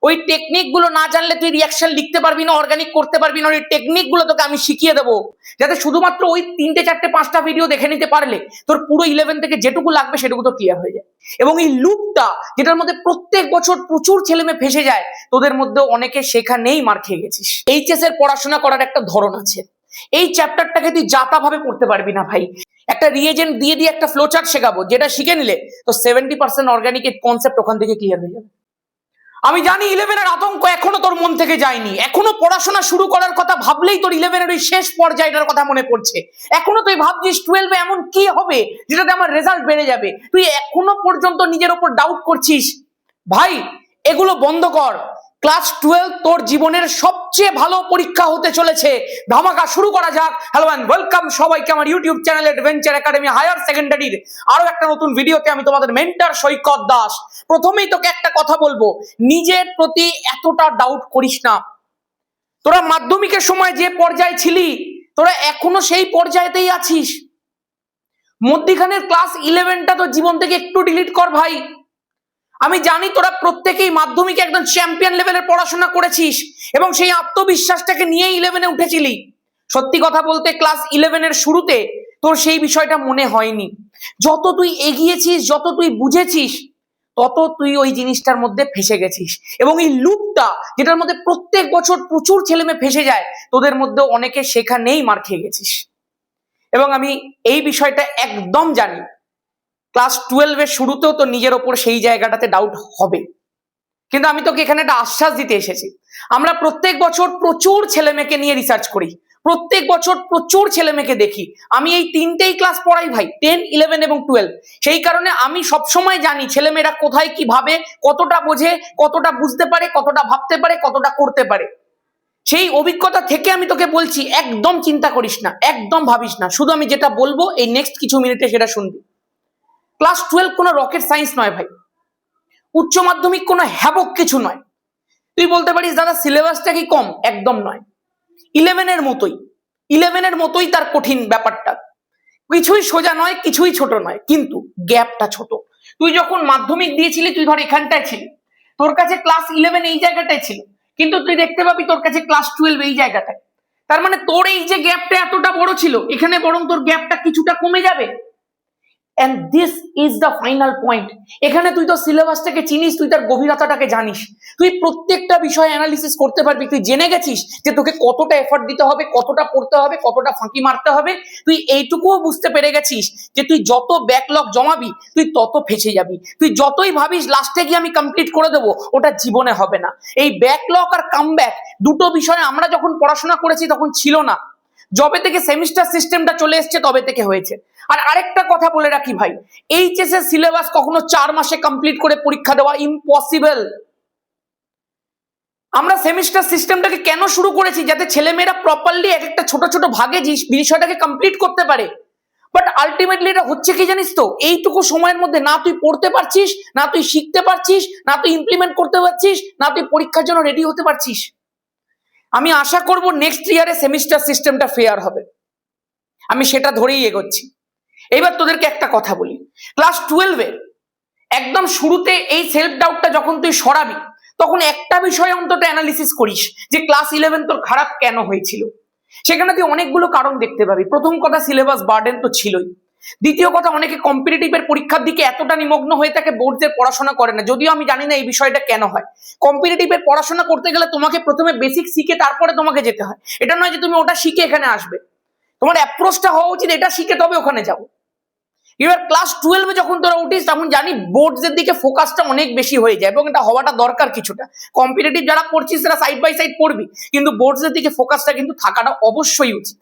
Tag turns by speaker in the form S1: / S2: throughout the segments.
S1: ওই টেকনিক গুলো না জানলে তুই রিয়াকশন লিখতে পারবি না, অর্গানিক করতে পারবি না। ওই টেকনিক গুলো তোকে আমি শিখিয়ে দেবো, যাতে শুধুমাত্র ওই 3টে 4টে 5টা ভিডিও দেখে নিতে পারলে তোর পুরো 11 থেকে যেটুকু লাগবে সেটুকু তো ক্লিয়ার হয়ে যায়। এবং এই লুপটা যেটার মধ্যে প্রত্যেক বছর প্রচুর ছেলে মেয়ে ফেসে যায়, তোদের মধ্যে অনেকে সেখানেই মার খেয়ে গেছিস। এইচএস এর পড়াশোনা করার একটা ধরন আছে। এই চ্যাপ্টারটাকে তুই যাতা ভাবে পড়তে পারবি না ভাই। একটা রিএজেন্ট দিয়ে দিয়ে একটা ফ্লো চার্ট শেখাবো, যেটা শিখে নিলে তো 70% অর্গানিক কনসেপ্ট ওখান থেকে ক্লিয়ার হয়ে যাবে। আমি জানি 11 এর আতঙ্ক এখনো তোর মন থেকে যায়নি, এখনো পড়াশোনা শুরু করার কথা ভাবলেই তোর 11 এর ওই শেষ পর্যায়টার কথা মনে পড়ছে। এখনো তুই ভাবছিস 12 এ এমন কি হবে যেটাতে আমার রেজাল্ট বেড়ে যাবে। তুই এখনো পর্যন্ত নিজের উপর ডাউট করছিস। ভাই এগুলো বন্ধ কর। ক্লাস 12 তোর জীবনের সবচেয়ে ভালো পরীক্ষা হতে চলেছে। ধামাকা শুরু করা যাক। হ্যালো এন্ড ওয়েলকাম সবাইকে আমার YouTube channel adventure academy higher সেকেন্ডারির আরো একটা নতুন ভিডিওতে। আমি তোমাদের মেন্টর সৈকত দাস। প্রথমেই তোকে একটা কথা বলবো, নিজের প্রতি এতটা ডাউট করিস না। তোরা মাধ্যমিকের সময় যে পর্যায়ে ছিলি, তোরা এখনো সেই পর্যায়েতেই আছিস। মধ্যিখানের ক্লাস 11টা তো জীবন থেকে একটু ডিলিট কর ভাই। আমি জানি তোরা প্রত্যেকেই মাধ্যমিকে একদম চ্যাম্পিয়ন লেভেলের পড়াশোনা করেছিস এবং সেই আত্মবিশ্বাসটাকে নিয়ে 11-এ উঠেছিলি। সত্যি কথা বলতে ক্লাস 11-এর শুরুতে তোর সেই বিষয়টা মনে হয়নি। যত তুই এগিয়েছিস, যত তুই বুঝেছিস, তত তুই ওই জিনিসটার মধ্যে ফেসে গেছিস। এবং এই লুপটা যেটার মধ্যে প্রত্যেক বছর প্রচুর ছেলে মেয়ে ফেসে যায়, তোদের মধ্যে অনেকে সেখানেই মার খেয়ে গেছিস। এবং আমি এই বিষয়টা একদম জানি। ক্লাস 12-এর শুরুতেও তো নিজের ওপর সেই জায়গাটাতে ডাউট হবে, কিন্তু আমি তোকে এখানে একটা আশ্বাস দিতে এসেছি। আমরা প্রত্যেক বছর প্রচুর ছেলে মেয়েকে নিয়ে রিসার্চ করি, প্রত্যেক বছর প্রচুর ছেলে মেয়েকে দেখি। আমি এই 3টেই ক্লাস পড়াই ভাই, 10, 11 এবং 12। সেই কারণে আমি সবসময় জানি ছেলেমেয়েরা কোথায় কি ভাবে, কতটা বোঝে, কতটা বুঝতে পারে, কতটা ভাবতে পারে, কতটা করতে পারে। সেই অভিজ্ঞতা থেকে আমি তোকে বলছি, একদম চিন্তা করিস না, একদম ভাবিস না। শুধু আমি যেটা বলবো এই নেক্সট কিছু মিনিটে সেটা শুনবি। ক্লাস 12 কোনো রকেট সায়েন্স নয় ভাই। উচ্চ মাধ্যমিক কোনো হ্যাবক কিছু নয়। তুই বলতে পারিস দাদা সিলেবাসটা কি কম? একদম নয়। 11-এর মতোই, 11-এর মতোই তার কঠিন ব্যাপারটা। কিছুই সোজা নয়, কিছুই ছোট নয়, কিন্তু গ্যাপটা ছোট। তুই যখন মাধ্যমিক দিয়েছিলি, তুই ধর এখানটায় ছিলি, তোর কাছে ক্লাস 11 এই জায়গাটায় ছিল, কিন্তু তুই দেখতে পাবি তোর কাছে ক্লাস 12 এই জায়গাটায়। তার মানে তোর এই যে গ্যাপটা এতটা বড় ছিল, এখানে বরং তোর গ্যাপটা কিছুটা কমে যাবে। And this is the final point. এখানে তুই তো সিলেবাসটাকে চিনিস, তুই তার গভীরতাটাকে জানিস, তুই প্রত্যেকটা বিষয় অ্যানালিসিস করতে পারবি। তুই জেনে গেছিস যে তোকে কতটা এফর্ট দিতে হবে, কতটা পড়তে হবে, কতটা ফাঁকি মারতে হবে। তুই এইটুকুও বুঝতে পেরে গেছিস যে তুই যত ব্যাকলগ জমাবি তুই তত ফেঁসে যাবি। তুই যতই ভাবিস লাস্টে গিয়ে আমি কমপ্লিট করে দেবো, ওটা জীবনে হবে না। এই ব্যাকলগ আর কামব্যাক দুটো বিষয় আমরা যখন পড়াশোনা করেছি তখন ছিল না। যবে থেকে সেমিস্টার সিস্টেমটা চলে এসছে তবে থেকে হয়েছে। আর আরেকটা কথা বলে রাখি ভাই, এইচএস এর সিলেবাস কখনো 4 মাসে কমপ্লিট করে পরীক্ষা দেওয়া ইম্পসিবল। আমরা সেমিস্টার সিস্টেমটাকে কেন শুরু করেছি? যাতে ছেলেমেয়েরা প্রপারলি এক একটা ছোট ছোট ভাগে বিষয়টাকে কমপ্লিট করতে পারে। বাট আলটিমেটলি এটা হচ্ছে কি জানিস তো, এইটুকু সময়ের মধ্যে না তুই পড়তে পারছিস, না তুই শিখতে পারছিস, না তুই ইমপ্লিমেন্ট করতে পারছিস, না তুই পরীক্ষার জন্য রেডি হতে পারছিস। আমি আশা করব নেক্সট ইয়ারে সেমিস্টার সিস্টেমটা ফেয়ার হবে, আমি সেটা ধরেই এগোচ্ছি। এইবার তোদেরকে একটা কথা বলি, ক্লাস 12-এ একদম শুরুতে এই সেলফ ডাউটটা যখন তুই সরাবি, তখন একটা বিষয় অন্তত অ্যানালিসিস করিস যে ক্লাস 11 তোর খারাপ কেন হয়েছিল। সেখানে তুই অনেকগুলো কারণ দেখতে পাবি। প্রথম কথা, সিলেবাস বার্ডেন তো ছিলই। দ্বিতীয় কথা, অনেকে কম্পিটিটিভের পরীক্ষার দিকে এতটা নিমগ্ন হয়ে থাকে বোর্ডের পড়াশোনা করে না। যদিও আমি জানি না এই বিষয়টা কেন হয়। কম্পিটিটিভের পড়াশোনা করতে গেলে তোমাকে প্রথমে বেসিক শিখে তারপরে তোমাকে যেতে হয়। এটা নয় যে তুমি ওটা শিখে এখানে আসবে। তোমার অ্যাপ্রোচটা হওয়া উচিত এটা শিখে তবে ওখানে যাও। এবার ক্লাস 12-এ যখন তোরা উঠিস তখন জানি বোর্ডসের দিকে ফোকাসটা অনেক বেশি হয়ে যায়, এবং এটা হওয়াটা দরকার কিছুটা। কম্পিটিটিভ যারা পড়ছিস সেটা সাইড বাই সাইড পড়বি, কিন্তু বোর্ডসের দিকে ফোকাসটা কিন্তু থাকাটা অবশ্যই উচিত।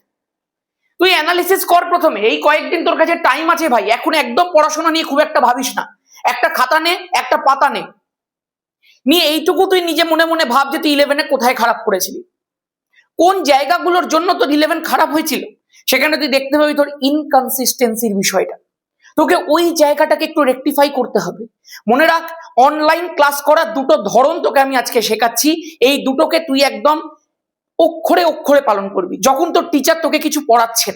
S1: তুই অ্যানালিসিস কর প্রথমে। এই কয়েকদিন তোর কাছে টাইম আছে ভাই, এখন একদম পড়াশোনা নিয়ে খুব একটা ভাবিস না। একটা খাতা নে, একটা পাতা নে, নিয়ে এইটুকু তুই নিজে মনে মনে ভাব যে তুই 11-এ কোথায় খারাপ করেছিলি, কোন জায়গাগুলোর জন্য তোর 11 খারাপ হয়েছিল। সেখানে তুই দেখতে পাবি তোর ইনকনসিস্টেন্সির বিষয়টা, তোকে ওই জায়গাটাকে একটু রেকটিফাই করতে হবে। মনে রাখ, অনলাইন ক্লাস করার দুটো ধরন তোকে আমি আজকে শেখাচ্ছি। এই দুটোকে তুই একদম অক্ষরে অক্ষরে পালন করবি। যখন তোর টিচার তোকে কিছু পড়াচ্ছেন,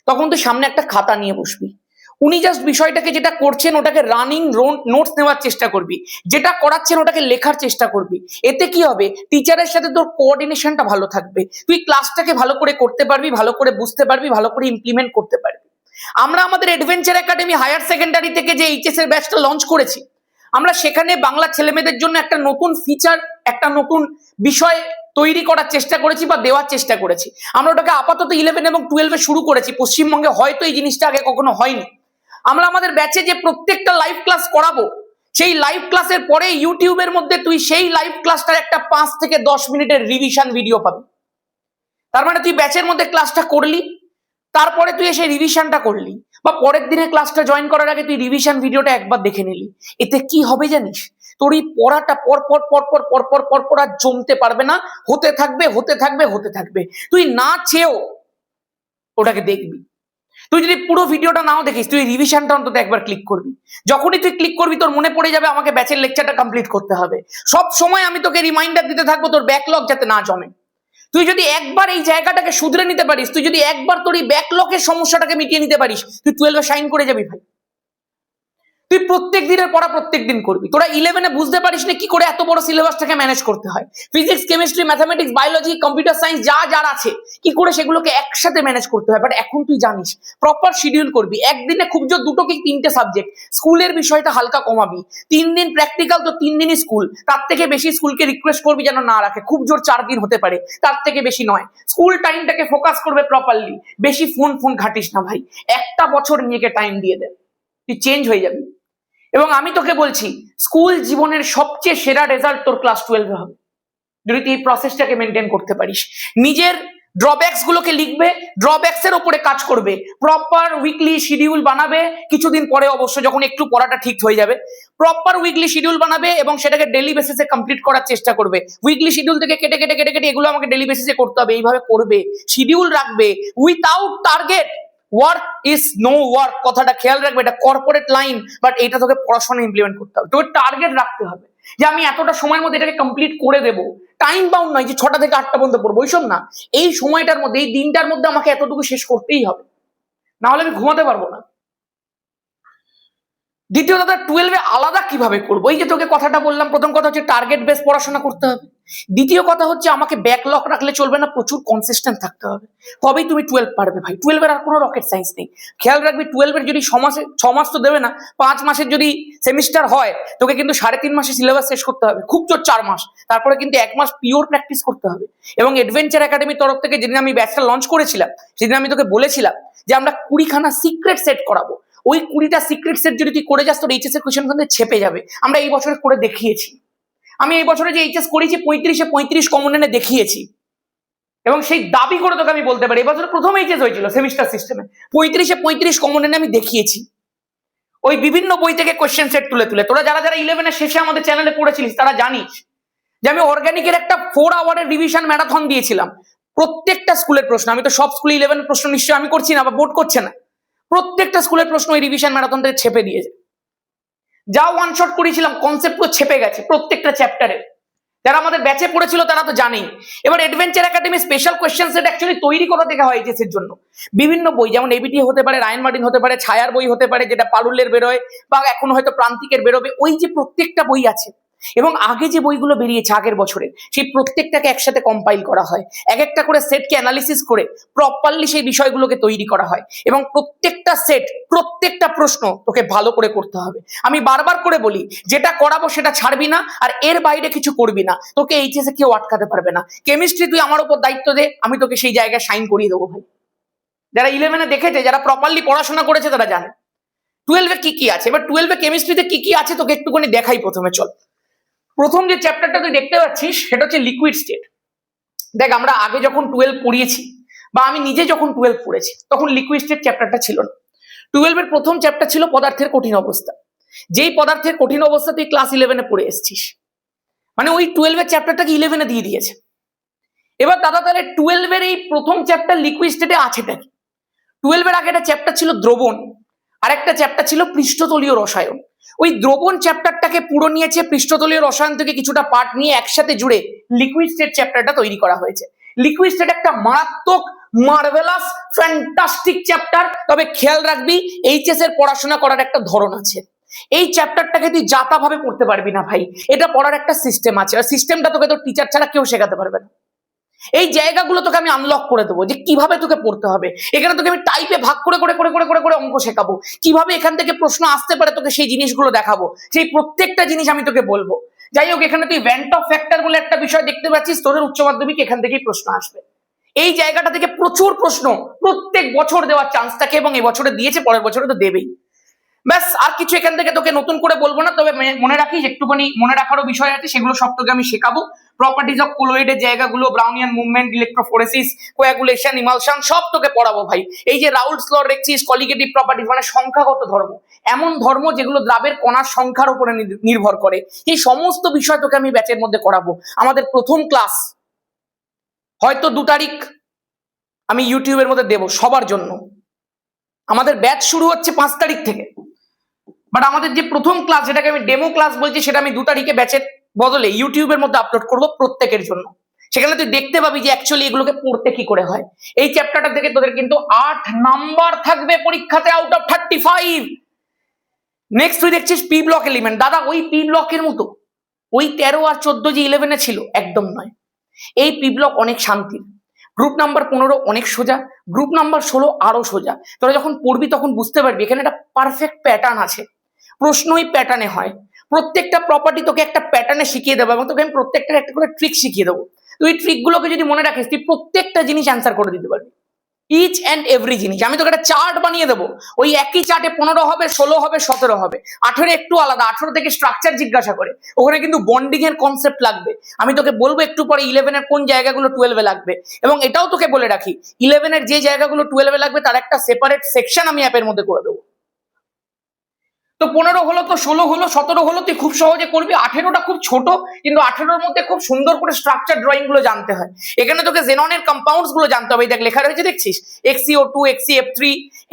S1: তখন তুই সামনে একটা খাতা নিয়ে বসবি, উনি জাস্ট বিষয়টাকে যেটা করছেন ওটাকে রানিং নোটস নেওয়ার চেষ্টা করবি, যেটা করাচ্ছেন ওটাকে লেখার চেষ্টা করবি। এতে কি হবে, টিচারের সাথে তোর কোঅর্ডিনেশনটা ভালো থাকবে, তুই ক্লাসটাকে ভালো করে করতে পারবি, ভালো করে বুঝতে পারবি, ভালো করে ইমপ্লিমেন্ট করতে পারবি। আমরা আমাদের অ্যাডভেঞ্চার একাডেমি হায়ার সেকেন্ডারি থেকে যে এইচএস এর ব্যাচটা লঞ্চ করেছি, আমরা সেখানে বাংলা ছেলেমেয়েদের জন্য একটা নতুন ফিচার, একটা নতুন বিষয় তৈরি করার চেষ্টা করেছি বা দেওয়ার চেষ্টা করেছি। আমরা ওটাকে আপাতত 11 এবং 12 শুরু করেছি। পশ্চিমবঙ্গে হয়তো এই জিনিসটা আগে কখনো হয়নি। আমরা আমাদের ব্যাচে যে প্রত্যেকটা লাইভ ক্লাস করাবো, সেই লাইভ ক্লাসের পরে ইউটিউবের মধ্যে তুই সেই লাইভ ক্লাসটার একটা 5 থেকে 10 মিনিটের রিভিশন ভিডিও পাবি। তার মানে তুই ব্যাচের মধ্যে ক্লাসটা করলি, তারপরে তুই এসে রিভিশনটা করলি, বা পরের দিনে ক্লাসটা জয়েন করার আগে তুই রিভিশন ভিডিওটা একবার দেখে নিলি। এতে কি হবে জানিস, তোর এই পড়াটা পর আর জমতে পারবে না, হতে থাকবে হতে থাকবে হতে থাকবে। তুই না চেয়েও ওটাকে দেখবি। তুই যদি পুরো ভিডিওটা নাও দেখিস, তুই রিভিশনটা অন্তত একবার ক্লিক করবি। যখনই তুই ক্লিক করবি তোর মনে পড়ে যাবে আমাকে ব্যাচের লেকচারটা কমপ্লিট করতে হবে। সব সময় আমি তোকে রিমাইন্ডার দিতে থাকবো তোর ব্যাকলগ যাতে না জমে। তুই যদি একবার এই জায়গাটাকে শুধরে নিতে পারিস, তুই যদি একবার তোর এই ব্যাকলগের সমস্যাটাকে মিটিয়ে নিতে পারিস, তুই 12 শাইন করে যাবি ভাই। তুই প্রত্যেক দিনের পড়া প্রত্যেক দিন করবি। তোরা 11 বুঝতে পারিস না কি করে এত বড় সিলেবাসটাকে ম্যানেজ করতে হয়। Physics, chemistry, mathematics, biology, computer science যা আছে, কি করে সেগুলোকে একসাথে ম্যানেজ করতে হয়। বাট এখন তুই জানিস, প্রপার শিডিউল করবি। একদিনে খুব জোর 2 কি 3টে সাবজেক্ট, স্কুলের বিষয়টা হালকা কমাবি। 3 দিন প্র্যাকটিক্যাল তো 3 দিনই স্কুল, তার থেকে বেশি স্কুলকে রিকোয়েস্ট করবি যেন না রাখে। খুব জোর 4 দিন হতে পারে, তার থেকে বেশি নয়। স্কুল টাইমটাকে ফোকাস করবে প্রপারলি। বেশি ফোন ঘাটিস না ভাই। একটা বছর নিজেকে টাইম দিয়ে দে, তুই চেঞ্জ হয়ে যাবি। এবং আমি তোকে বলছি, স্কুল জীবনের সবচেয়ে সেরা রেজাল্ট তোর ক্লাস 12 হবে, যদি তুই এই প্রসেসটাকে মেনটেন করতে পারিস। নিজের ড্রব্যাকস গুলোকে লিখবে, ড্রব্যাকস এর উপরে কাজ করবে, প্রপার উইকলি শিডিউল বানাবে। কিছুদিন পরে অবশ্য যখন একটু পড়াটা ঠিক হয়ে যাবে, প্রপার উইকলি শিডিউল বানাবে এবং সেটাকে ডেইলি বেসিসে কমপ্লিট করার চেষ্টা করবে। উইকলি শিডিউল থেকে কেটে এগুলো আমাকে ডেইলি বেসিসে করতে হবে, এইভাবে করবে। শিডিউল রাখবে। Without target work is no work, কথাটা খেয়াল রাখবে। এটা কর্পোরেট লাইন, বাট এটা তোকে পড়াশোনা ইমপ্লিমেন্ট করতে হবে। তোকে টার্গেট রাখতে হবে যে আমি এতটা সময়ের মধ্যে এটাকে কমপ্লিট করে দেবো। টাইম বাউন্ড নয় যে 6টা থেকে 8টা পর্যন্ত পড়বো, ওইসব না। এই সময়টার মধ্যে, এই দিনটার মধ্যে আমাকে এতটুকু শেষ করতেই হবে, না হলে আমি ঘুমাতে পারবো না। দ্বিতীয় কথা, 12 আলাদা কিভাবে করবো। এই যে তোকে কথাটা বললাম, প্রথম কথা হচ্ছে টার্গেট বেস পড়াশোনা করতে হবে। দ্বিতীয় কথা হচ্ছে আমাকে ব্যাকলগ রাখলে চলবে না, প্রচুর কনসিস্টেন্ট থাকতে হবে, তবেই তুমি 12 পারবে ভাই। 12 আর কোনো রকেট সায়েন্স নেই। খেয়াল রাখবি, 12 যদি 6 মাস তো দেবে না, 5 মাসের যদি সেমিস্টার হয়, তোকে কিন্তু 3.5 মাসে সিলেবাস শেষ করতে হবে, খুব জোর 4 মাস। তারপরে কিন্তু 1 মাস পিওর প্র্যাকটিস করতে হবে। এবং অ্যাডভেঞ্চার একাডেমির তরফ থেকে যেদিন আমি ব্যাচটা লঞ্চ করেছিলাম, সেদিন আমি তোকে বলেছিলাম যে আমরা 20খানা সিক্রেট সেট করাবো। ওই 20টা সিক্রেট সেট যদি তুই করে যাস, তোর এইচএস এর কোশ্চেন কিন্তু ছেপে যাবে। আমরা এই বছরে করে দেখিয়েছি। আমি এই বছরে যে এইচএস করেছি 35 কমন এনে দেখিয়েছি। এবং সেই দাবি করে তোকে আমি বলতে পারি, এবছর প্রথম এইচএস হয়েছিল সেমিস্টার সিস্টেমে, 35 কমন এনে আমি দেখিয়েছি। ওই বিভিন্ন বই থেকে কোশ্চেন সেট তুলে তোরা যারা 11 শেষে আমাদের চ্যানেলে পড়েছিলিস, তারা জানিস যে আমি অর্গানিকের একটা 4 আওয়ারের রিভিশন ম্যারাথন দিয়েছিলাম। প্রত্যেকটা স্কুলের প্রশ্ন, আমি তো সব স্কুলে 11 প্রশ্ন নিশ্চয়ই আমি করছি না বা বোর্ড করছে না, প্রত্যেকটা স্কুলের প্রশ্ন ওই রিভিশন ম্যারাথন থেকে ছেপে দিয়েছে। যা ওয়ান শট করেছিলাম কনসেপ্ট পুরো ছেপে গেছে প্রত্যেকটা চ্যাপ্টারে। যারা আমাদের ব্যাচে পড়েছিল তারা তো জানেই। এবার adventure academy special question set actually তৈরি করা দেখা হয় এইচএস এর জন্য। বিভিন্ন বই, যেমন এবিটি হতে পারে, রায়ন মার্টিন হতে পারে, ছায়ার বই হতে পারে যেটা পারুলের বেরোয়, বা এখন হয়তো প্রান্তিকের বেরোবে। ওই যে প্রত্যেকটা বই আছে এবং আগে যে বইগুলো বেরিয়েছে আগের বছরের, সেই প্রত্যেকটাকে একসাথে কম্পাইল করা হয়, এক একটা করে সেটকে অ্যানালিসিস করে প্রপারলি সেই বিষয়গুলোকে তৈরি করা হয়। এবং প্রত্যেকটা সেট, প্রত্যেকটা প্রশ্ন তোকে ভালো করে করতে হবে। আমি বারবার করে বলি, যেটা করাবো সেটা ছাড়বি না, আর এর বাইরে কিছু করবি না, তোকে এইচএসে কেউ আটকাতে পারবে না। কেমিস্ট্রি তুই আমার উপর দায়িত্ব দে, আমি তোকে সেই জায়গায় সাইন করিয়ে দেবো ভাই। যারা 11 দেখেছে, যারা প্রপারলি পড়াশোনা করেছে, তারা জানে 12 কি আছে। এবার 12 কেমিস্ট্রিতে কি আছে তোকে একটুখানি দেখাই। প্রথমে চল, প্রথম যে চ্যাপ্টারটা তুই দেখতে পাচ্ছিস সেটা হচ্ছে লিকুইড স্টেট। দেখ, আমরা আগে যখন 12 পড়িয়েছি বা আমি নিজে যখন 12 পড়েছি, তখন লিকুইড স্টেট চ্যাপ্টারটা ছিল না। 12 প্রথম চ্যাপ্টার ছিল পদার্থের কঠিন অবস্থা। যেই পদার্থের কঠিন অবস্থা তুই ক্লাস 11 পড়ে এসেছিস, মানে ওই 12 চ্যাপ্টারটাকে 11 দিয়ে দিয়েছে। এবার দাদা, তাহলে 12 এই প্রথম চ্যাপ্টার লিকুইড স্টেটে আছেটা কি? 12 আগে একটা চ্যাপ্টার ছিল দ্রবণ, আর একটা চ্যাপ্টার ছিল পৃষ্ঠতলীয় রসায়ন। ওই দ্রবণ চ্যাপ্টারটাকে পুরো নিয়েছে, পৃষ্ঠতলীয় রসায়ন থেকে কিছুটা পার্ট নিয়ে একসাথে জুড়ে লিকুইড স্টেট চ্যাপ্টারটা তৈরি করা হয়েছে। লিকুইড স্টেট একটা মারাত্মক মার্ভেলাস ফ্যান্টাস্টিক চ্যাপ্টার। তবে খেয়াল রাখবি এইচএস এর পড়াশোনা করার একটা ধরন আছে। এই চ্যাপ্টারটাকে তুই যাতা ভাবে পড়তে পারবি না ভাই, এটা পড়ার একটা সিস্টেম আছে, আর সিস্টেমটা তোকে তোর টিচার ছাড়া কেউ শেখাতে পারবে না। এই জায়গাগুলো তোকে আমি আনলক করে দেবো যে কিভাবে তোকে পড়তে হবে। এখানে তোকে আমি টাইপে ভাগ করে করে করে করে করে করে অঙ্ক শেখাবো, কিভাবে এখান থেকে প্রশ্ন আসতে পারে তোকে সেই জিনিসগুলো দেখাবো, সেই প্রত্যেকটা জিনিস আমি তোকে বলবো। যাই হোক, এখানে তুই ভ্যান্ট অফ ফ্যাক্টর বলে একটা বিষয় দেখতে পাচ্ছিস, তোদের উচ্চ মাধ্যমিক এখান থেকেই প্রশ্ন আসবে। এই জায়গাটা থেকে প্রচুর প্রশ্ন প্রত্যেক বছর দেওয়ার চান্স থাকে, এবং এবছরে দিয়েছে, পরের বছরে তো দেবেই। ব্যাস, আর কিছু এখান থেকে তোকে নতুন করে বলবো না, তবে মনে রাখিস একটুখানি মনে রাখারও বিষয় আছে, সেগুলো সব তোকে আমি শেখাবো। প্রপার্টিজ অফ কোলয়েডের জায়গাগুলো, Brownian movement, electrophoresis, coagulation, emulsion সব তোকে পড়াবো ভাই। এই যে রাউলস ল দেখছিস, কলিগেটিভ প্রপার্টিজ মানে সংখ্যাগত ধর্ম, এমন ধর্ম যেগুলো দ্রাবের কণার সংখ্যার উপরে নির্ভর করে, এই সমস্ত বিষয় তোকে আমি ব্যাচের মধ্যে করাবো। আমাদের প্রথম ক্লাস হয়তো 2 তারিখ আমি ইউটিউবের মধ্যে দেবো সবার জন্য। আমাদের ব্যাচ শুরু হচ্ছে 5 তারিখ থেকে, বাট আমাদের যে প্রথম ক্লাস, যেটাকে আমি ডেমো ক্লাস বলছি, সেটা আমি 2 তারিখে ব্যাচের বদলে ইউটিউবের মধ্যে আপলোড করব প্রত্যেকের জন্য। সেখানে তুই দেখতে পাবি যে অ্যাকচুয়ালি এগুলোকে পড়তে কি করে হয়। এই চ্যাপ্টারটা থেকে তোদের কিন্তু 8 নাম্বার থাকবে পরীক্ষাতে আউট অফ 35। নেক্সট তুই দেখছিস পি ব্লক এলিমেন্ট। দাদা ওই পি ব্লকের মতো ওই 13 আর 14 যে 11-এ ছিল, একদম নয়। এই পি ব্লক অনেক শান্তির। গ্রুপ নাম্বার 15 অনেক সোজা, গ্রুপ নাম্বার 16 আরো সোজা। তোরা যখন পড়বি তখন বুঝতে পারবি এখানে একটা পারফেক্ট প্যাটার্ন আছে, প্রশ্নই প্যাটার্নে হয়। প্রত্যেকটা প্রপার্টি তোকে একটা প্যাটার্নে শিখিয়ে দেবো, এবং তোকে আমি প্রত্যেকটার একটা করে ট্রিক শিখিয়ে দেবো। তুই ট্রিকগুলোকে যদি মনে রাখিস, তুই প্রত্যেকটা জিনিস অ্যান্সার করে দিতে পারবি, ইচ অ্যান্ড এভরি জিনিস। আমি তোকে একটা চার্ট বানিয়ে দেবো, ওই একই চার্টে 15 হবে, 16 হবে, 17 হবে। 18 একটু আলাদা, 18 থেকে স্ট্রাকচার জিজ্ঞাসা করে, ওখানে কিন্তু বন্ডিং এর কনসেপ্ট লাগবে। আমি তোকে বলবো একটু পরে 11-এর কোন জায়গাগুলো 12-এ লাগবে, এবং এটাও তোকে বলে রাখি 11-এর যে জায়গাগুলো 12-এ লাগবে তার একটা সেপারেট সেকশন আমি অ্যাপের মধ্যে করে দেবো। তো 15 হলো, তো 16 হলো, 17 হলো, তুই খুব সহজে করবি। 18টা খুব ছোট, কিন্তু 18-এর মধ্যে খুব সুন্দর করে স্ট্রাকচার ড্রয়িং গুলো জানতে হয়। এখানে তোকে জেননের কম্পাউন্ডস গুলো জানতে হবে। দেখ লেখা রয়েছে, দেখছিস XeO2, XeF3,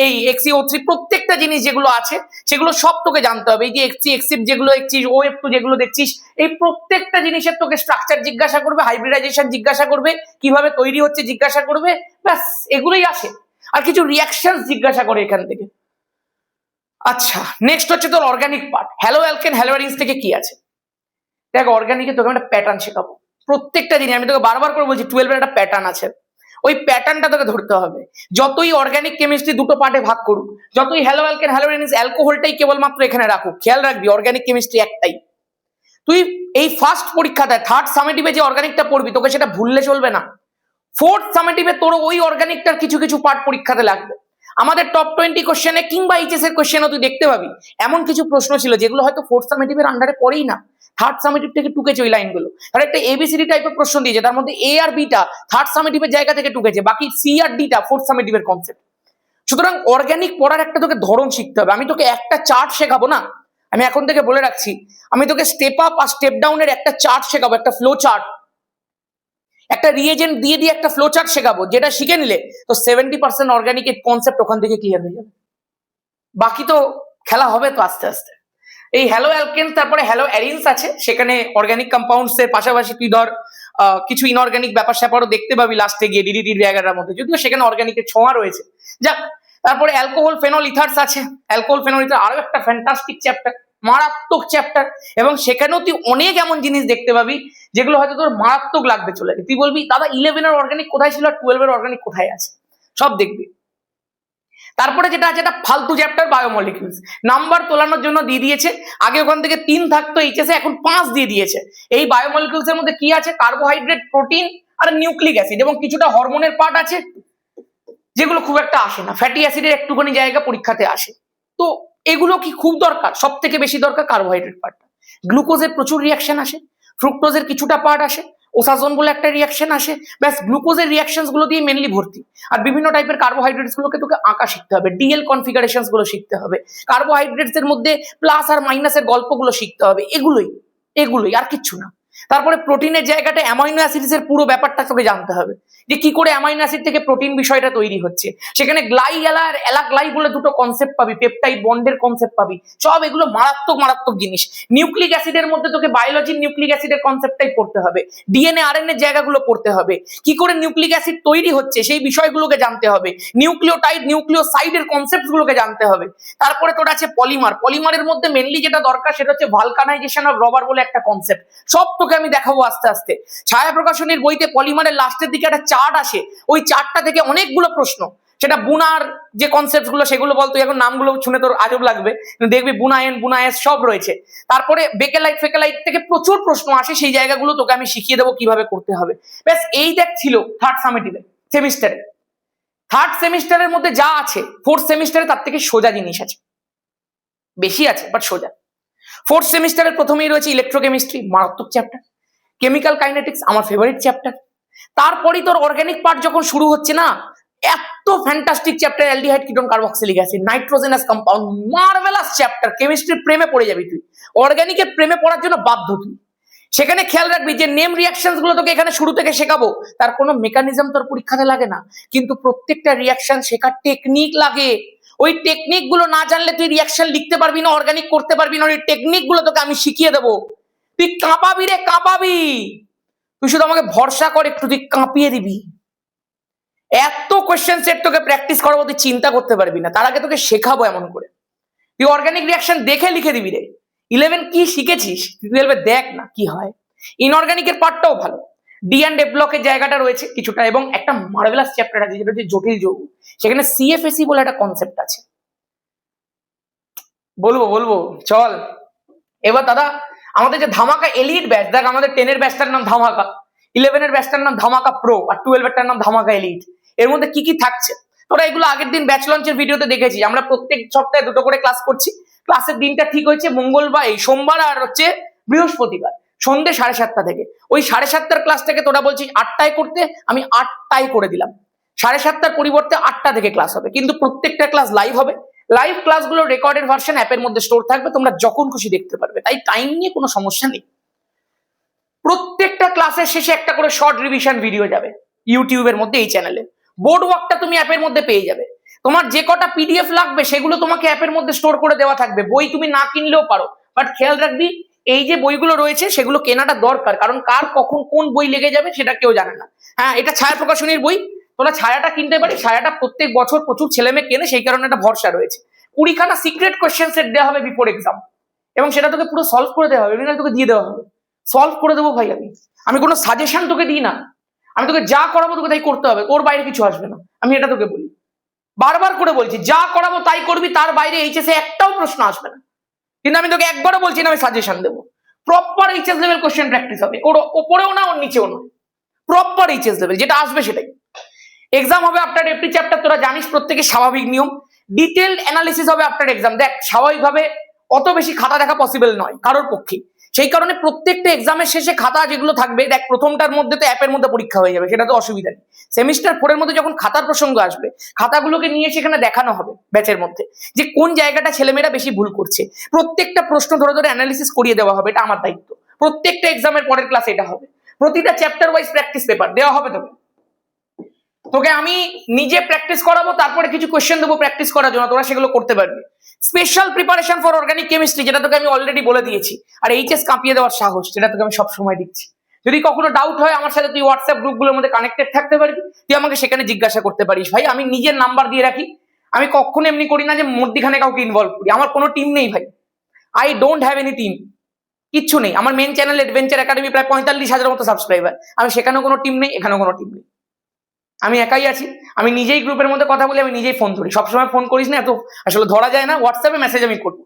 S1: এই XeO3 প্রত্যেকটা জিনিস যেগুলো আছে সেগুলো সব তোকে জানতে হবে। এই যে XeXif যেগুলো দেখছিস, OF2 যেগুলো দেখছিস, এই প্রত্যেকটা জিনিসের তোকে স্ট্রাকচার জিজ্ঞাসা করবে, হাইব্রিডাইজেশন জিজ্ঞাসা করবে, কিভাবে তৈরি হচ্ছে জিজ্ঞাসা করবে, ব্যাস এগুলোই আসে। আর কিছু রিয়াকশন জিজ্ঞাসা করে এখান থেকে। আচ্ছা, নেক্সট হচ্ছে তোর organic part. Hello alkane, hello arenes থেকে কি আছে দেখ। অর্গানিকে তোকে একটা প্যাটার্ন শেখাবো, প্রত্যেকটা জিনিস আমি তোকে বারবার করে বলছি 12-এর একটা প্যাটার্ন আছে, ওই প্যাটার্নটা তোকে ধরতে হবে। যতই অর্গানিক কেমিস্ট্রি দুটো পার্টে ভাগ করুক, যতই হ্যালো অ্যালকেন, হ্যালো অ্যারিনস, অ্যালকোহলটাই কেবলমাত্র এখানে রাখুক, খেয়াল রাখবি অর্গানিক কেমিস্ট্রি একটাই। তুই এই ফার্স্ট পরীক্ষাটায় থার্ড সামেটিভে যে অর্গানিকটা পড়বি, তোকে সেটা ভুললে চলবে না। ফোর্থ সামেটিভে তোর ওই অর্গানিকটার কিছু কিছু পার্ট পরীক্ষাতে লাগবে। আমাদের টপ 20 কোশ্চেনে কিংবা এইচএস এর কোশ্চেনে তুই দেখতে পাবি এমন কিছু প্রশ্ন ছিল যেগুলো হয়তো ফোর্থ সামেটিভের আন্ডারে পড়েই না, থার্ড সামেটিভ থেকে টুকেছে ওই লাইনগুলো। আর একটা এবিসিডি টাইপের প্রশ্ন দিয়েছে, তার মধ্যে এ আর বিটা থার্ড সামেটিভের জায়গা থেকে টুকেছে, বাকি সি আর ডিটা ফোর্থ সামেটিভের কনসেপ্ট। সুতরাং অর্গানিক পড়ার একটা তোকে ধরন শিখতে হবে। আমি তোকে একটা চার্ট শেখাবো না, আমি এখন থেকে বলে রাখছি, আমি তোকে স্টেপ আপ আর স্টেপ ডাউনের একটা চার্ট শেখাবো, একটা ফ্লো চার্ট, একটা রিএজেন্ট দিয়ে দিয়ে একটা ফ্লো চার্ট শেখাবো, যেটা শিখে নিলে তো 70% অর্গানিকের কনসেপ্ট ওখান থেকে ক্লিয়ার হয়ে যাবে। বাকি তো খেলা হবে তো আস্তে আস্তে। এই হ্যালো অ্যালকেন, তারপরে হ্যালো অ্যারিনস আছে, সেখানে অর্গানিক কম্পাউন্ডস এর পাশাপাশি তুই ধর কিছু ইনঅর্গানিক ব্যাপার স্যাপারও দেখতে পাবি লাস্টে গিয়ে ডিডিটির জায়গাটার মধ্যে, যদিও সেখানে অর্গানিকের ছোঁয়া রয়েছে। যাক, তারপরে অ্যালকোহল ফেনল ইথার্স আছে। অ্যালকোহল ফেনল ইথার আরো একটা ফ্যান্টাস্টিক চ্যাপ্টার, মারাত্মক চ্যাপ্টার, এবং সেখানেও তুই অনেক এমন জিনিস দেখতে পাবি যেগুলো হয়তো তোর মারাত্মক লাগবে চলে। তুই বলবি দাদা 11-এর অর্গানিক কোথায় ছিল আর 12-এর অর্গানিক কোথায় আছে, সব দেখবি। তারপরে যেটা আছে, এটা ফালতু চ্যাপ্টার, বায়োমলিকিউলস। নাম্বার তোলানোর জন্য দিয়ে দিয়েছে, আগে ওখান থেকে 3 থাকতো এইচএসে, এখন 5 দিয়ে দিয়েছে। এই বায়োমলিকিউলস এর মধ্যে কি আছে, কার্বোহাইড্রেট, প্রোটিন আর নিউক্লিক অ্যাসিড, এবং কিছুটা হরমোনের পার্ট আছে যেগুলো খুব একটা আসে না। ফ্যাটি অ্যাসিডের একটুখানি জায়গা পরীক্ষাতে আসে। তো এগুলো কি খুব দরকার? সব থেকে বেশি দরকার কার্বোহাইড্রেট পার্টটা। গ্লুকোজের প্রচুর রিয়াকশন আসে, ফ্রুক্টোজের কিছুটা পার্ট আসে, ওসাজোন বলে একটা রিয়াকশন আসে, ব্যাস গ্লুকোজের রিয়াকশনস গুলো দিয়ে মেনলি ভর্তি। আর বিভিন্ন টাইপের কার্বোহাইড্রেটস গুলোকে তোকে আঁকা শিখতে হবে, ডিএল কনফিগারেশনস গুলো শিখতে হবে, কার্বোহাইড্রেটস এর মধ্যে প্লাস আর মাইনাসের গল্পগুলো শিখতে হবে, এগুলোই আর কিচ্ছু না। তারপরে প্রোটিনের জায়গাটা অ্যামাইনো অ্যাসিডের পুরো ব্যাপারটা তোকে জানতে হবে, যে কি করে অ্যামাইনো অ্যাসিড থেকে প্রোটিন বিষয়টা তৈরি হচ্ছে। সেখানে গ্লাই আর অ্যালাগ্লাই বলে দুটো কনসেপ্ট পাবি, পেপটাইড বন্ডের কনসেপ্ট পাবি, সব এগুলো মারাত্মক মারাত্মক জিনিস। নিউক্লিক অ্যাসিডের মধ্যে তোকে বায়োলজির নিউক্লিক অ্যাসিডের কনসেপ্টটাই পড়তে হবে, ডিএনএ আরএনএ এর জায়গাগুলো পড়তে হবে, কি করে নিউক্লিক অ্যাসিড তৈরি হচ্ছে সেই বিষয়গুলোকে জানতে হবে, নিউক্লিওটাইড নিউক্লিওসাইডের কনসেপ্টস গুলোকে জানতে হবে। তারপরে তোর আছে পলিমার, পলিমারের মধ্যে মেনলি যেটা দরকার সেটা হচ্ছে ভালকানাইজেশন অফ রবার বলে একটা কনসেপ্ট, সব তোকে আমি দেখাবো আস্তে আস্তে। ছায়া প্রকাশনীর বইতে পলিমারের লাস্টের দিকে একটা চার্ট আসে, ওই চার্টটা থেকে অনেকগুলো প্রশ্ন, সেটা বুনার যে কনসেপ্ট গুলো সেগুলো বলতো, এখন নামগুলো শুনে তোর আজব লাগবে, দেখবি বুনায়ন বুনায়েস সব রয়েছে। তারপরে বেকেলাইট ফেকেলাইট থেকে প্রচুর প্রশ্ন আসে, সেই জায়গাগুলো তোকে আমি শিখিয়ে দেবো কিভাবে করতে হবে। ব্যাস এই দেখ ছিল থার্ড সামেটিভে সেমিস্টারে। থার্ড সেমিস্টারের মধ্যে যা আছে ফোর্থ সেমিস্টারে তার থেকে সোজা জিনিস আছে, বেশি আছে বাট সোজা। ফোর্থ সেমিস্টারের প্রথমেই রয়েছে ইলেকট্রোকেমিস্ট্রি, মারাত্মক চ্যাপ্টার। কেমিক্যাল কাইনেটিক্স আমার ফেভারিট চ্যাপ্টার। তারপরেই তোর অর্গানিক পার্ট যখন শুরু হচ্ছে না, এত fantastic chapter, aldehyde ketone carboxylic acid, nitrogenous compound, marvellous chapter. কেমিস্ট্রির প্রেমে পড়ে যাবি তুই, অর্গানিকের প্রেমে পড়ার জন্য বাধ্য তুই। সেখানে খেয়াল রাখবি যে নেম রিয়াকশনস গুলো তোকে এখানে শুরু থেকে শেখাবো, তার কোনো মেকানিজম তোর পরীক্ষাতে লাগে না, কিন্তু প্রত্যেকটা রিয়াকশন শেখার টেকনিক লাগে। ওই টেকনিক গুলো না জানলে তুই রিয়াকশন লিখতে পারবি না, অর্গানিক করতে পারবি না। ওই টেকনিক গুলো তোকে আমি শিখিয়ে দেবো, তুই কাঁপাবি রে কাঁপাবি। তুই শুধু আমাকে ভরসা কর একটু, তুই কাঁপিয়ে দিবি। এত কোয়েশ্চেন সেট তোকে প্র্যাকটিস করাবো, তুই চিন্তা করতে পারবি না। তার আগে তোকে শেখাবো এমন করে, তুই অর্গানিক রিয়াকশন দেখে লিখে দিবি রে। 11 কি শিখেছিস 12 দেখ না কি হয়। ইনঅর্গানিকের পার্টটাও ভালো, ডি অ্যান্ড এফ ব্লকের জায়গাটা রয়েছে কিছুটা, এবং একটা মার্ভেলাস চ্যাপ্টার আছে যেটা হচ্ছে জটিল যৌগ। সেখানে সিএফএসি বলে একটা কনসেপ্ট আছে, বলবো বলবো চল। এবার দাদা আমাদের যে ধামাকা এলিট ব্যাচ, দেখ আমাদের 10 এর ব্যাচটার নাম ধামাকা, 11 এর ব্যাচটার নাম ধামাকা প্রো, আর 12 এরটার নাম ধামাকা এলিট। এর মধ্যে কি কি থাকছে তোরা এগুলো আগের দিন ব্যাচ লঞ্চের ভিডিওতে দেখেছি। আমরা প্রত্যেক সপ্তাহে দুটো করে ক্লাস করছি। ক্লাসের দিনটা ঠিক হয়েছে মঙ্গলবার, এই সোমবার আর হচ্ছে বৃহস্পতিবার সন্ধ্যে 7:30 থেকে। ওই 7:30 ক্লাসটাকে তোরা বলছিস 8টায় করতে, আমি 8টায় করে দিলাম। 7:30 পরিবর্তে 8টা থেকে ক্লাস হবে, কিন্তু প্রত্যেকটা ক্লাস লাইভ হবে। লাইভ ক্লাসগুলো রেকর্ডেড ভার্সন অ্যাপের মধ্যে স্টোর থাকবে, তোমরা যখন খুশি দেখতে পারবে, তাই টাইম নিয়ে কোনো সমস্যা নেই। প্রত্যেকটা ক্লাসের শেষে একটা করে শর্ট রিভিশন ভিডিও যাবে ইউটিউবের মধ্যে, এই চ্যানেলে। বোর্ড ওয়ার্কটা তুমি অ্যাপের মধ্যে পেয়ে যাবে। তোমার যে কটা পিডিএফ লাগবে সেগুলো তোমাকে অ্যাপের মধ্যে স্টোর করে দেওয়া থাকবে, বই তুমি না কিনলেও পারো। বাট খেয়াল রাখবি এই যে বইগুলো রয়েছে সেগুলো কেনাটা দরকার, কারণ কার কখন কোন বই লেগে যাবে সেটা কেউ জানে না। হ্যাঁ, এটা ছায়া প্রকাশনীর বই, তোরা ছায়াটা কিনতে পারিস। ছায়াটা প্রত্যেক বছর প্রচুর ছেলে মেয়ে কেনে, সেই কারণে একটা ভরসা রয়েছে। 20খানা সিক্রেট কোয়েশ্চেন সেট দেওয়া হবে বিফোর এক্সাম, এবং সেটা তোকে পুরো সলভ করে দেওয়া হবে, তোকে দিয়ে দেওয়া হবে। সলভ করে দেবো ভাই আমি কোনো সাজেশন তোকে দিই না, আমি তোকে যা করাবো তোকে তাই করতে হবে, ওর বাইরে কিছু আসবে না। আমি এটা তোকে বলি, বারবার করে বলছি, যা করাবো তাই করবি, তার বাইরে এইচএসে একটাও প্রশ্ন আসবে না। কিন্তু আমি তোকে একবারও বলছি না আমি সাজেশন দেবো। Proper HS level question practice হবে, ওর ওপরেও না ওর নিচেও নয়, প্রপার এইচএস লেভেল যেটা আসবে সেটাই। এক্সাম হবে আফটার এভরি চ্যাপ্টার, তোরা জানিস প্রত্যেকের স্বাভাবিক নিয়ম। ডিটেলড অ্যানালিসিস হবে আফটার এক্সাম। দেখ স্বাভাবিকভাবে অত বেশি খাতা দেখা পসিবল নয় কারোর পক্ষে, সেই কারণে প্রত্যেকটা এক্সামের শেষে খাতা যেগুলো থাকবে, দেখ প্রথমটার মধ্যে তো অ্যাপের মধ্যে পরীক্ষা হয়ে যাবে, সেটা তো অসুবিধা নেই। সেমিস্টার 4 এর মধ্যে যখন খাতার প্রসঙ্গ আসবে, খাতাগুলোকে নিয়ে সেখানে দেখানো হবে ব্যাচের মধ্যে যে কোন জায়গাটা ছেলেমেয়েরা বেশি ভুল করছে। প্রত্যেকটা প্রশ্ন ধরে ধরে অ্যানালিসিস করিয়ে দেওয়া হবে, এটা আমার দায়িত্ব। প্রত্যেকটা এক্সামের পরের ক্লাস এটা হবে। প্রতিটা চ্যাপ্টার ওয়াইজ প্র্যাকটিস পেপার দেওয়া হবে তোকে আমি নিজে প্র্যাকটিস করাবো, তারপরে কিছু কোয়েশ্চেন দেবো প্র্যাকটিস করার জন্য, তোরা সেগুলো করতে পারবি। Special preparation for organic chemistry, যেটা তোকে আমি অলরেডি বলে দিয়েছি। আর এইচএস কাঁপিয়ে দেওয়ার সাহস, যেটা তোকে আমি সবসময় দিচ্ছি। যদি কখনো ডাউট হয় আমার সাথে তুই হোয়াটসঅ্যাপ গ্রুপগুলোর মধ্যে কানেক্টেড থাকতে পারবি, তুই আমাকে সেখানে জিজ্ঞাসা করতে পারিস। ভাই আমি নিজের নাম্বার দিয়ে রাখি, আমি কখনো এমনি করি না যে মধ্যিখানে কাউকে ইনভলভ করি। আমার কোনো টিম নেই ভাই, I don't have any team, কিচ্ছু নেই। আমার মেন চ্যানেল অ্যাডভেঞ্চার একাডেমি প্রায় 45,000 মতো সাবস্ক্রাইবার, আমি সেখানেও কোনো টিম নেই, এখানেও কোনো টিম নেই, আমি একাই আছি। আমি নিজেই গ্রুপের মধ্যে কথা বলি, আমি নিজেই ফোন ধরি। সবসময় ফোন করিস না, এত আসলে ধরা যায় না, হোয়াটসঅ্যাপে মেসেজ আমি করবো।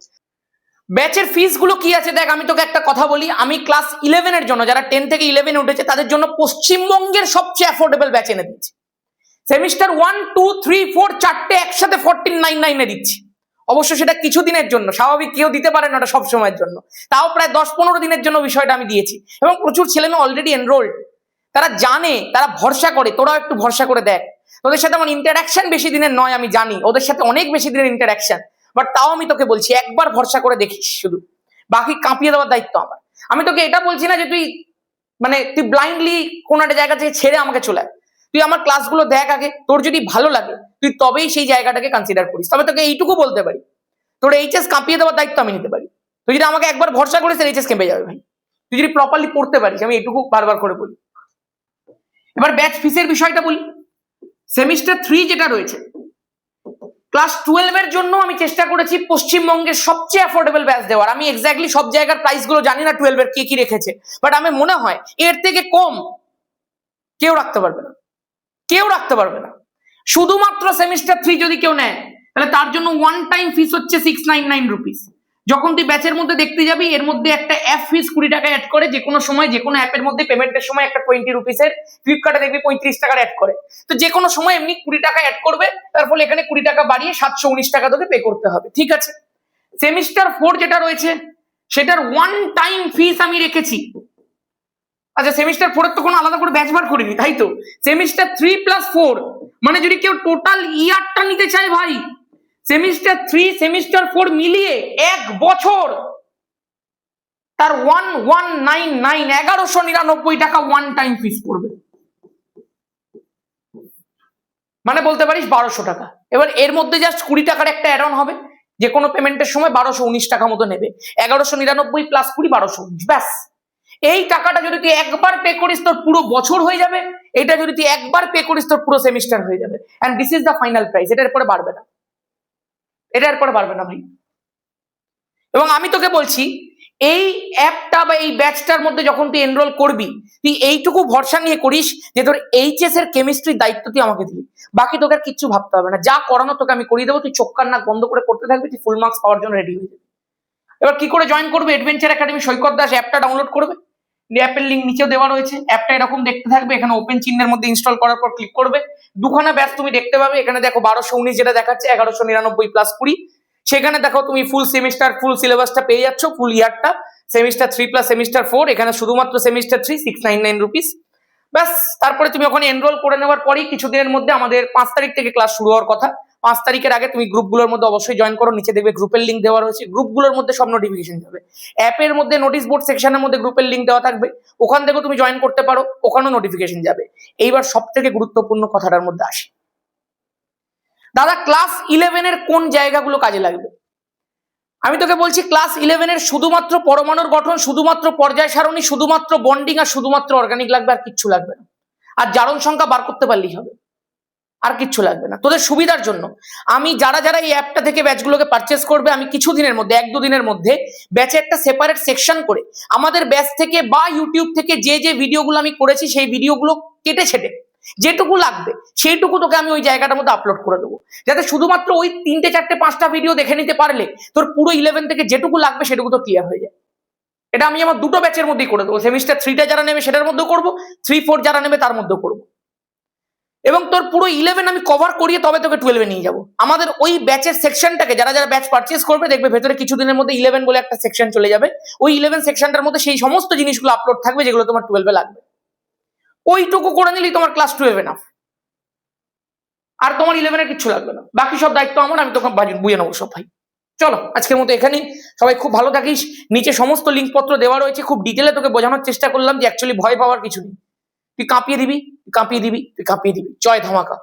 S1: ব্যাচের ফিস গুলো কি আছে দেখ, আমি তোকে একটা কথা বলি, আমি ক্লাস 11 এর জন্য, যারা 10 থেকে 11 উঠেছে তাদের জন্য পশ্চিমবঙ্গের সবচেয়ে অ্যাফোর্ডেবল ব্যাচ এনে দিচ্ছি। সেমিস্টার 1, 2, 3, 4 চারটে একসাথে 1499 দিচ্ছি। অবশ্য সেটা কিছুদিনের জন্য, স্বাভাবিক কেউ দিতে পারে না ওটা সবসময়ের জন্য, তাও প্রায় 10-15 দিনের জন্য বিষয়টা আমি দিয়েছি। এবং প্রচুর ছেলেমেয়ে অলরেডি এনরোল্ড, তারা জানে, তারা ভরসা করে। তোরাও একটু ভরসা করে দেখ, তোদের সাথে আমার ইন্টারাকশন বেশি দিনের নয়, আমি জানি ওদের সাথে অনেক বেশি দিনের ইন্টারাকশন, বাট তাও আমি তোকে বলছি একবার ভরসা করে দেখিস শুধু, বাকি কাঁপিয়ে দেওয়ার দায়িত্ব আমার। আমি তোকে এটা বলছি না যে তুই মানে তুই ব্লাইন্ডলি কোন একটা জায়গা থেকে ছেড়ে আমাকে চলে আয়। তুই আমার ক্লাসগুলো দেখ আগে, তোর যদি ভালো লাগে তুই তবেই সেই জায়গাটাকে কনসিডার করিস। তবে তোকে এইটুকু বলতে পারি, তোর এইচএস কাঁপিয়ে দেওয়ার দায়িত্ব আমি নিতে পারি। তুই যদি আমাকে একবার ভরসা করিস এইচএস কেঁপে যাবে ভাই, তুই যদি প্রপারলি পড়তে পারিস, আমি এইটুকু বারবার করে বলি। এবার ব্যাচ ফিসের বিষয়টা বলি। সেমিস্টার 3 যেটা রয়েছে, ক্লাস 12 এর জন্য আমি চেষ্টা করেছি পশ্চিমবঙ্গের সবচেয়ে অ্যাফোর্ডেবল ব্যাচ দেওয়ার। আমি এক্স্যাক্টলি সব জায়গার প্রাইস গুলো জানি না 12 এর কি কি রেখেছে, বাট আমি মনে হয় এর থেকে কম কেউ রাখতে পারবে না, কেউ রাখতে পারবে না। শুধুমাত্র সেমিস্টার 3 যদি কেউ নেয় তাহলে তার জন্য ওয়ান টাইম ফিস হচ্ছে 699 রুপিস। যখন তুই ব্যাচের মধ্যে দেখতে যাবি, এর মধ্যে একটা অ্যাপ ফিস 20 টাকা অ্যাড করে, যে কোনো সময় যে কোনো অ্যাপের মধ্যে পেমেন্টের সময় একটা 20 রুপিসের, ফ্লিপকার্টে দেখবি 35 টাকার অ্যাড করে। তো যে কোনো সময় এমনি 20 টাকা অ্যাড করবে, তার ফলে এখানে 20 টাকা বাড়িয়ে 719 টাকা তোকে পে করতে হবে, ঠিক আছে। সেমিস্টার 4 যেটা রয়েছে সেটার ওয়ান টাইম ফিস আমি রেখেছি। আচ্ছা, সেমিস্টার 4 এর তো কোনো আলাদা করে ব্যাচ বার করিনি, তাই তো। সেমিস্টার 3+4 মানে যদি কেউ টোটাল ইয়ারটা নিতে চায় ভাই, সেমিস্টার 3 সেমিস্টার 4 মিলিয়ে 1 বছর তার 1199 টাকা ওয়ান টাইম ফিস পড়বে, মানে বলতে পারিস 1200 টাকা। এবার এর মধ্যে জাস্ট 20 টাকার একটা অ্যাড অন হবে, যে কোনো পেমেন্টের সময় 1219 টাকা মতো নেবে। 1199 প্লাস 20 1219, ব্যাস। এই টাকাটা যদি তুই একবার পে করিস তোর পুরো বছর হয়ে যাবে, এটা যদি তুই একবার পে করিস তোর পুরো সেমিস্টার হয়ে যাবে। And this is the final price, এটার পরে বাড়বে না, এটার পরে বাড়বে না ভাই। এবং আমি তোকে বলছি, এই অ্যাপটা বা এই ব্যাচটার মধ্যে যখন তুই এনরোল করবি, তুই এইটুকু ভরসা নিয়ে করিস যে তোর এইচএস এর কেমিস্ট্রির দায়িত্ব তুই আমাকে দিবি, বাকি তোকে আর কিচ্ছু ভাবতে হবে না। যা করানো তোকে আমি করিয়ে দেবো, তুই চোখ কান নাক বন্ধ করে করতে থাকবি, তুই ফুল মার্কস পাওয়ার জন্য রেডি হয়ে যাবি। এবার কি করে জয়েন করবে? অ্যাডভেঞ্চার একাডেমি সৈকত দাস অ্যাপটা ডাউনলোড করবে, অ্যাপের লিঙ্ক নিচেও দেওয়া রয়েছে। অ্যাপটা এরকম দেখতে থাকবে, এখানে ওপেন চিহ্নের মধ্যে ইনস্টল করার পর ক্লিক করবে, দুখানা ব্যাচ তুমি দেখতে পাবে। এখানে দেখো 1219 যেটা দেখাচ্ছে, 1199 প্লাস 20, সেখানে দেখো তুমি ফুল সেমিস্টার ফুল সিলেবাসটা পেয়ে যাচ্ছ, ফুল ইয়ারটা। সেমিস্টার 3 প্লাস সেমিস্টার 4, এখানে শুধুমাত্র সেমিস্টার 3 699 রুপিস, ব্যাস। তারপরে তুমি ওখানে এনরোল করে নেওয়ার পরেই কিছুদিনের মধ্যে, আমাদের 5 তারিখ থেকে ক্লাস শুরু হওয়ার কথা, 5 তারিখের আগে তুমি গ্রুপগুলোর মধ্যে অবশ্যই জয়েন করো। নিচে দেখবে গ্রুপের লিঙ্ক দেওয়া রয়েছে, গ্রুপগুলোর মধ্যে সব নোটিফিকেশন যাবে। অ্যাপের মধ্যে নোটিশ বোর্ড সেকশনের মধ্যে গ্রুপের লিঙ্ক দেওয়া থাকবে, ওখান থেকে তুমি জয়েন করতে পারো, ওখানেও নোটিফিকেশন যাবে। এইবার সব থেকে গুরুত্বপূর্ণ কথাটার মধ্যে আসি, দাদা ক্লাস 11 এর কোন জায়গাগুলো কাজে লাগবে? আমি তোকে বলছি, ক্লাস 11 এর শুধুমাত্র পরমাণুর গঠন, শুধুমাত্র পর্যায় সারণী, শুধুমাত্র বন্ডিং আর শুধুমাত্র অর্গানিক লাগবে, আর কিচ্ছু লাগবে না। আর জারণ সংখ্যা বার করতে পারলেই হবে, আর কিচ্ছু লাগবে না। তোদের সুবিধার জন্য আমি যারা যারা এই অ্যাপটা থেকে ব্যাচগুলোকে পারচেস করবে, আমি কিছুদিনের মধ্যে 1-2 দিনের মধ্যে ব্যাচে একটা সেপারেট সেকশন করে আমাদের ব্যাচ থেকে বা ইউটিউব থেকে যে যে ভিডিওগুলো আমি করেছি সেই ভিডিওগুলো কেটে ছেটে যেটুকু লাগবে সেইটুকু তোকে আমি ওই জায়গাটার মধ্যে আপলোড করে দেবো, যাতে শুধুমাত্র ওই 3টে 4টে 5টা ভিডিও দেখে নিতে পারলে তোর পুরো 11 থেকে যেটুকু লাগবে সেটুকু তো ক্লিয়ার হয়ে যায়। এটা আমি আমার দুটো ব্যাচের মধ্যেই করে দেবো, সেমিস্টার 3টা যারা নেবে সেটার মধ্যেও করবো, 3-4 যারা নেবে তার মধ্যেও করবো। এবং তোর পুরো 11 আমি কভার করিয়ে তবে তোকে 12 নিয়ে যাবো। আমাদের ওই ব্যাচের সেকশনটাকে যারা যারা ব্যাচ পারচেস করবে, দেখবে ভেতরে কিছুদিনের মধ্যে 11 বলে একটা সেকশন চলে যাবে। ওই 11 সেকশনটার মধ্যে সেই সমস্ত জিনিসগুলো আপলোড থাকবে যেগুলো তোমার 12 লাগবে। ওইটুকু করে নিলেই তোমার ক্লাস 12 না, আর তোমার 11 কিচ্ছু লাগবে না। বাকি সব দায়িত্ব আমার, আমি তোকে বুঝে নেবো সব ভাই। চলো আজকের মতো এখানেই, সবাই খুব ভালো থাকিস। নিচে সমস্ত লিঙ্ক পত্র দেওয়া রয়েছে, খুব ডিটেলে তোকে বোঝানোর চেষ্টা করলাম যে অ্যাকচুয়ালি ভয় পাওয়ার কিছু নেই। তুই কাঁপিয়ে দিবি, তুই কাঁপিয়ে দিবি, তুই কাঁপিয়ে দিবি। জয় ধামাকা।